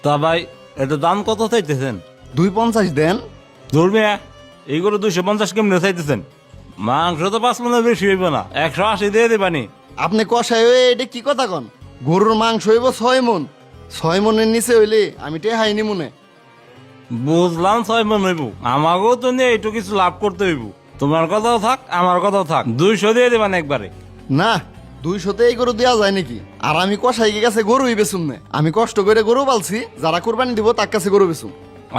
তা ভাই এটা দাম কত চাইতেছেন? 250 দেন। ধরবে এইগুলো 250 কেমনে চাইতেছেন? মাংস তো 5 মনে বেশি হইব না, 180 দিয়ে দেবানি। আপনি কষাই হয়ে এটা কি কথা কন? গরুর মাংস হইব 6 মন, 6 মনের নিচে হইলে আমি টেহাই নি মনে। বুঝলাম 6 মন হইব, আমাকেও তো নিয়ে একটু কিছু লাভ করতে হইব। তোমার কথাও থাক আমার কথাও থাক, 200 দিয়ে দেবান একবারে। না, 200তে এই গরু দেওয়া যায় নাকি? আর আমি কষাই কাছে গরুই বেচুম না, আমি কষ্ট করে গরু পালছি, যারা কোরবানি দিব তার কাছে গরু বেচুম।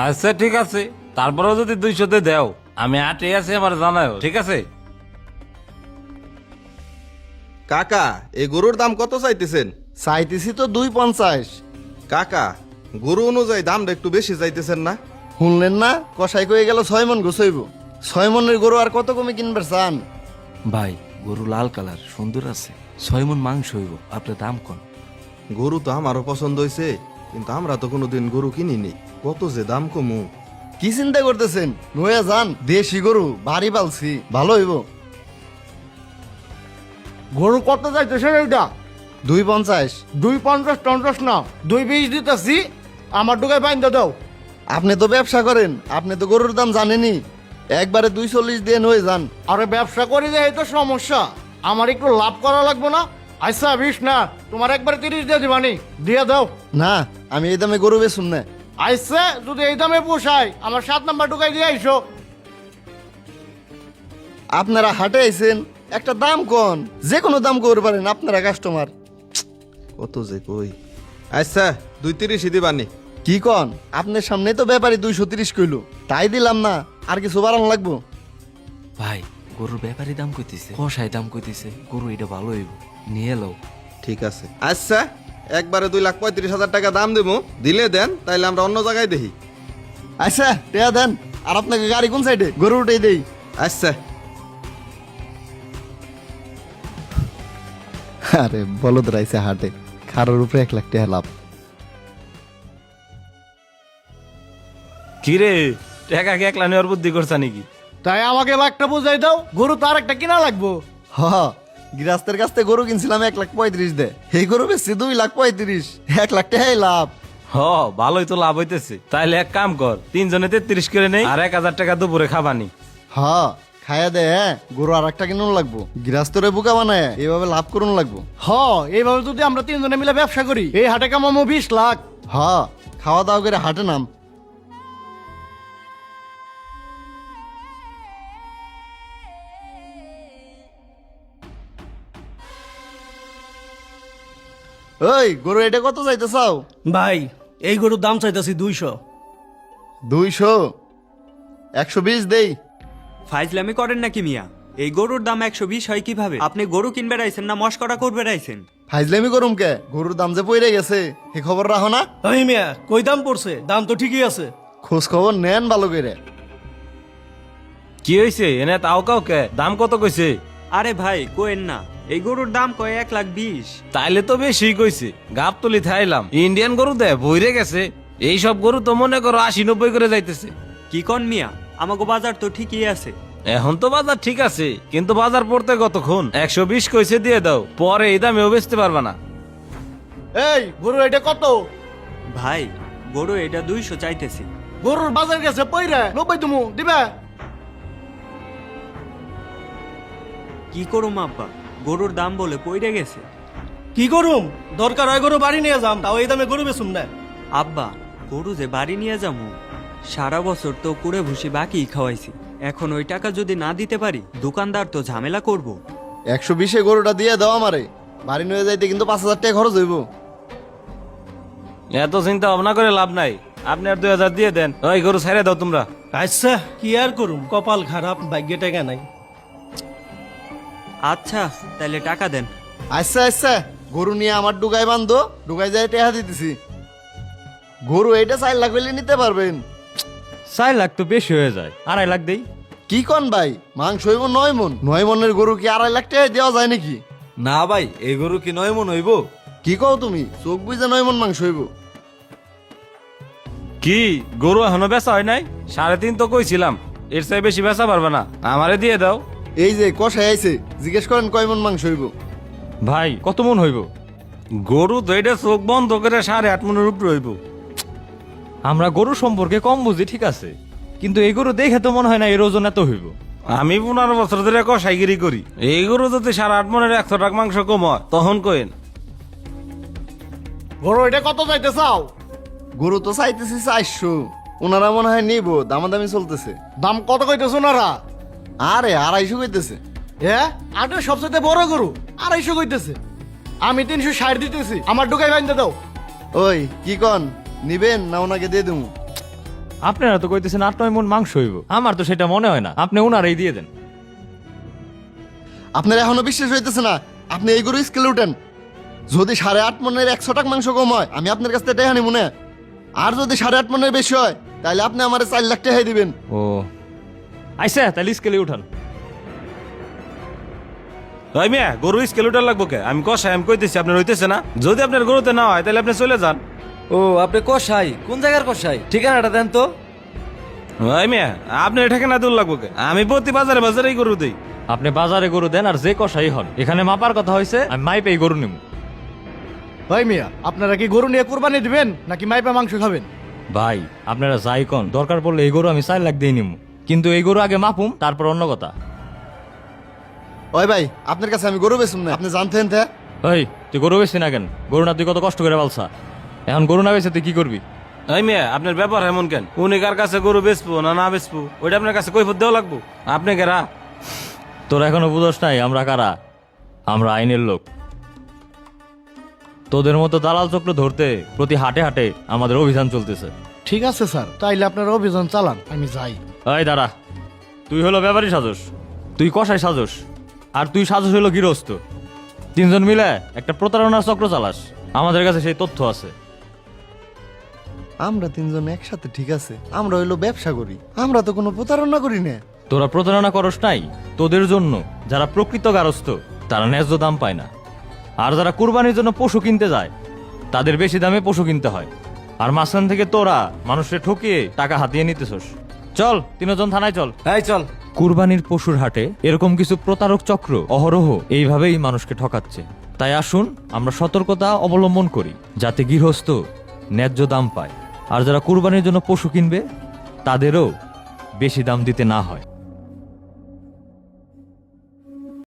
আচ্ছা ঠিক আছে, তারপরেও যদি 200তে দেও আমি আটে আছি, আমার জানাও, ঠিক আছে? কাকা এই গরুর দাম কত চাইতেছেন? চাইতেছি তো 250। কাকা গরু অনুযায়ী দামটা একটু বেশি চাইতেছেন না? শুনলেন না, কষাই কয়ে গেল 6 মন গোছাইব। 6 মনের গরু আর কত কমে কিনবার চান? ভাই গরু লাল কালার সুন্দর আছে, 6 মন মাংস হইব, আপনার দাম কন। গরু তো আমারও পছন্দ হয়েছে, কিন্তু আমরা তো কোনোদিন গরু কিনিনি, কত যে দাম কমু। কি চিন্তা করতেছেন? নয়া যান, দেশি গরু বাড়ি পালছি, ভালো হইব। গরু কত চাইতেছেন এইটা? 250। 250 না, 220 দিতেছি। আমার ডুকায় বাইন্দা দাও। আপনি তো ব্যবসা করেন, আপনি তো গরুর দাম জানেনি। একবারে 240 দিয়ে নয়ে যান। আরে ব্যবসা করি যে এই তো সমস্যা, আমার একটু লাভ করা লাগবে না? আচ্ছা 20 না, তোমার একবারে 30 দিয়ে দিবানি, দিয়ে দাও। না, আমি এই দামে গরু বেচুম না। আইসে যদি এই দামে পোষায় আমার 7 নাম্বার ঢুকাই দিয়ে আইসো। আপনারা হাটে আইছেন, একটা দাম কোন, যে কোনো দাম করতে পারেন, আপনারা কাস্টমার। কত যে কই। আচ্ছা 230 দিবানি। কি কন? আপনার সামনে তো ব্যাপারী 230 কইলো, তাই দিলাম না, আর কিছু বাড়ানো লাগবো? ভাই গরুর ব্যাপারী দাম কইতেছে, কষাই দাম কইতেছে, গরু এটা ভালো হইব, নিয়ে এলো। ঠিক আছে আচ্ছা, একবারে 2,35,000 টাকা দাম দেবো, দিলে দেন, তাইলে আমরা অন্য জায়গায় দেখি। আচ্ছা টেয়া দেন। আর আপনাকে গাড়ি কোন সাইডে? গরু উঠেই দেই। আচ্ছা আরে বলদ রাইছে হাটে, খারার উপরে 1 লাখ টাকা লাভ। কিরে টাকা কি একলা নেওয়ার বুদ্ধি করছা নাকি? তাই আমাকে একটা বুঝাই দাও, গরু তো আর একটা কিনা লাগবো। হ, গৃহস্থের কাছ থেকে গরু কিনছিলাম 1,35,000 দে, এই গরু বেশি 2,35,000, 1 লাখ টাকাই লাভ। হ ভালোই তো লাভ হইতেছে। তাইলে এক কাম কর, 3 জনে 33 করে নেই, আর 1,000 টাকা দুপুরে খাবানি। হ, খায়া দে, গরু আর একটা কিনুন লাগবো, গৃহস্থরে বুকা বানায় এইভাবে লাভ করুন লাগবো। হ, এইভাবে যদি আমরা 3 জনে মিলে ব্যবসা করি, এই হাটে কামাবো 20 লাখ। হ, খাওয়া দাওয়া করে হাটে নাম। ওই গরু এটা কত চাইতে চাও? ভাই এই গরুর দাম চাইতেছি 200। 200, 120 দেই। ফাইজলামি করেন নাকি মিয়া? এই গরুর দাম 120 হয় কিভাবে? আপনি গরু কিনবে রাইছেন না মস্করা করবে রাইছেন? ফাইজলামি করুম কে? গরুর দাম যে পড়ে গেছে এই খবর রাখো না? আমি মিয়া কই দাম পড়ছে? দাম তো ঠিকই আছে। খোঁজ খবর নেন ভালো করে। কি হয়েছে এনে তাও কাউকে দাম কত কইছে? আরে ভাই কোয়েন না, এই গরুর দাম কয় 1,20,000। তাইলে তো বেশি কইছে, গাপ তুলি থাইলাম। ইন্ডিয়ান গরু দে বইরে গেছে, এইসব গরু তো মনে করো 80-90 করে যাইতেছে। কি কন মিয়া, আমাকে বাজার তো ঠিকই আছে। এখন তো বাজার ঠিক আছে, কিন্তু বাজার পড়তে কতক্ষণ? 120 কইছে দিয়ে দাও, পরে এই দামেও বেচতে পারবা না। এই গরু এটা কত? ভাই গরু এটা 200 চাইতেছি। গরুর বাজার গেছে পইরা 90 তুমি দিবে? কি করুম আব্বা, গরুর দাম বলে পইরে গেছে। কি করুম? দরকার হয় গরু বাড়ি নিয়ে যাম, তাও এই দামে গরু বেচুম না। আব্বা গরু যে বাড়ি নিয়ে যাবো, সারা বছর তো কুড়ে ভুসি বাকি খাওয়াইছি, এখন ওই টাকা যদি না দিতে পারি দোকানদার তো ঝামেলা করব। 120 গরুটা দিয়ে দাও আমারে, বাড়ি নিয়ে যাইতে কিন্তু 5,000 টাকা খরচ হইব। এত চিন্তা ভাবনা করে লাভ নাই, আপনি আর 2,000 দিয়ে দেন। ওই গরু ছেড়ে দাও তোমরা। আচ্ছা কি আর করুম, কপাল খারাপ, ভাগ্যে টাকা নাই। আচ্ছা তাহলে টাকা দেন। আচ্ছা আচ্ছা, গরু নিয়ে আমার ডুগাই বান্ধো, ডুগাই যায় টাকা দিতেছি। গরু এইটা 4 লাখ হইলে নিতে পারবেন। 4 লাখ তো বেশি হয়ে যায়, 2.5 লাখ দেই। কি কন ভাই, মাংস হইব 9 মন, 9 মনের গরু কি 2.5 লাখ টাকা দেওয়া যায় নাকি? না ভাই এই গরু কি 9 মন হইব? কি কও তুমি? চোখ বুঝে 9 মন মাংস হইব। কি গরু এখনো বেচা হয় নাই? 3.5 তো কইছিলাম, এর চেয়ে বেশি বেচা পারবে না, আমারে দিয়ে দাও। এই যে কষাই আইছে, জিজ্ঞেস করেন কয় মন মাংস হইব। ভাই কত মন হইব? গরু তো এটা চোখ বন্ধ করে 8.5 মনের উপরে হইব। আমরা গরু সম্পর্কে কম বুঝি ঠিক আছে, কিন্তু এই গরু দেখে তো মনে হয় না এর ওজন এত হইব। আমি 15 বছর ধরে কষাইগিরি করি, এই গরু যদি 8.5 মনের 100 টাকা মাংস কম হয় তখন কইন। গরু এটা কত চাইতে চাও? গরু তো চাইতেছি 400, ওনারা মনে হয় নিব, দামাদামি চলতেছে। দাম কত কইতেছো নারা? আরে 250 কইতেছে। আটের সবচেয়ে বড় গরু 250 কইতেছে। আমি 360 দিতেছি, আমার ঢুকাই বাইন্দা দাও। ওই কি কন, নিবেন না ওনাকে দিয়ে দেবো? আপনারা তো কইতেছেন 8-9 মন মাংস হইব, আমার তো সেটা মনে হয় না, আপনি ওনারাই দিয়ে দেন। আপনার এখনো বিশ্বাস হইতেছে না? আপনি এই গরু স্কেলে উঠেন। যদি 8.5 মনের 100 টাকা মাংস কম হয় আমি আপনার কাছ থেকে টাকা নিব না, আর যদি 8.5 মনের বেশি হয় তাহলে আপনি আমার 4 লাখ টাকা দিবেন। ও আইসা, তাহলে স্কেলে উঠান। ওই মিয়া, গরু স্কেলুটার লাগবো কে? আমি কষাই, আমি কইতেছি আপনার হইতেছে না। যদি আপনার গরুতে না হয় তাহলে আপনি চলে যান। ও আপনি কষাই? কোন জায়গার কষাই? ঠিকানাটা দেন তো। ওই মিয়া, আপনি এটাকে না দূর লাগবো কে? আমি প্রতি বাজারে বাজারেই গরু দিই। আপনি বাজারে গরু দেন আর যে কষাই হন, এখানে মাপার কথা হয়েছে, আমি মাইপেই গরু নিব। ভাই মিয়া, আপনারা কি গরু নিয়ে কুরবানি দিবেন নাকি মাইপা মাংস খাবেন? ভাই আপনারা যাই কন, দরকার পড়লে এই গরু আমি 4 লাখ দিয়ে নিব, কিন্তু এই গরু আগে মাপুম, তারপর অন্য কথা। ওই ভাই, আপনার কাছে আমি গরু বেচুম না, আপনি জানতেন তে? ওই তুই গরু বেশি না কেন? গরু না তুই কত কষ্ট করে পালছা, এখন গরু না বেচে তুই কি করবি? ওই মিয়া, আপনার ব্যাপার এমন কেন? উনি কার কাছে গরু বেচবো না না বেচবো ওইটা আপনার কাছে কৈফত দেওয়া লাগবো? আপনি কেরা? তোরা এখনো বুঝোস নাই আমরা কারা? আমরা আইনের লোক। তোদের মতো দালাল চক্র ধরতে প্রতি হাটে হাটে আমাদের অভিযান চলতেছে। ঠিক আছে স্যার, তাইলে আপনারা অভিযান চালান, আমি যাই। এই দাঁড়া, তুই হলো ব্যাপারী সাজস, তুই কষাই সাজস, আর তুই সাজস হলো গৃহস্থ। 3 জন মিলে একটা প্রতারণার চক্র চালাস। আমাদের কাছে সেই তথ্য আছে। আমরা 3 জন একসাথে ঠিক আছে, আমরা হইলো ব্যবসা করি, আমরা তো কোনো প্রতারণা করি না। তোরা প্রতারণা করস নাই, তোদের জন্য যারা প্রকৃত গারস্থ তারা ন্যায্য দাম পায় না, আর যারা কুরবানির জন্য পশু কিনতে যায় তাদের বেশি দামে পশু কিনতে হয়, আর মাঝখান থেকে তোরা মানুষকে ঠকিয়ে টাকা হাতিয়ে নিতেছস। চল 3 জন থানায় চল। এই চল। কুরবানির পশুর হাটে এরকম কিছু প্রতারক চক্র অহরহ এইভাবেই মানুষকে ঠকাচ্ছে। তাই আসুন আমরা সতর্কতা অবলম্বন করি, যাতে গৃহস্থ ন্যায্য দাম পায়, আর যারা কুরবানির জন্য পশু কিনবে তাদেরও বেশি দাম দিতে না হয়।